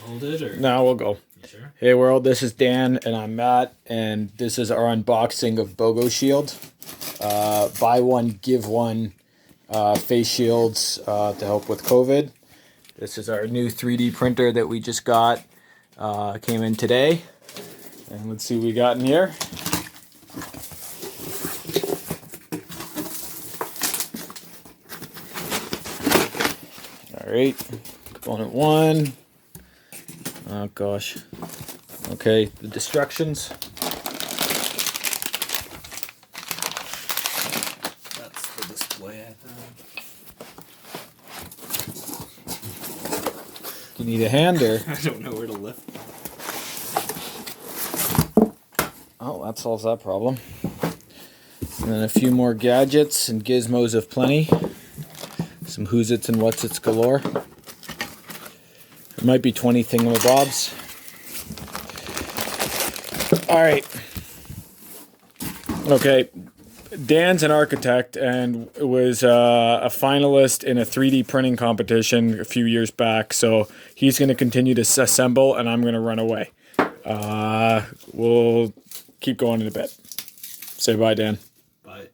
Hold it or? Now we'll go. You sure? Hey world, this is Dan and I'm Matt, and this is our unboxing of BOGO Shield. Buy one, give one face shields to help with COVID. This is our new 3D printer that we just got. Came in today. And let's see what we got in here. Alright, component one. Oh gosh. Okay, the destructions. That's the display, I think. You need a hand or? I don't know where to lift. Oh, that solves that problem. And then a few more gadgets and gizmos of plenty. Some who's its and what's its galore. There might be 20 thingamabobs. Alright. Okay. Dan's an architect and was a finalist in a 3D printing competition a few years back. So he's going to continue to assemble and I'm going to run away. We'll keep going in a bit. Say bye, Dan. Bye.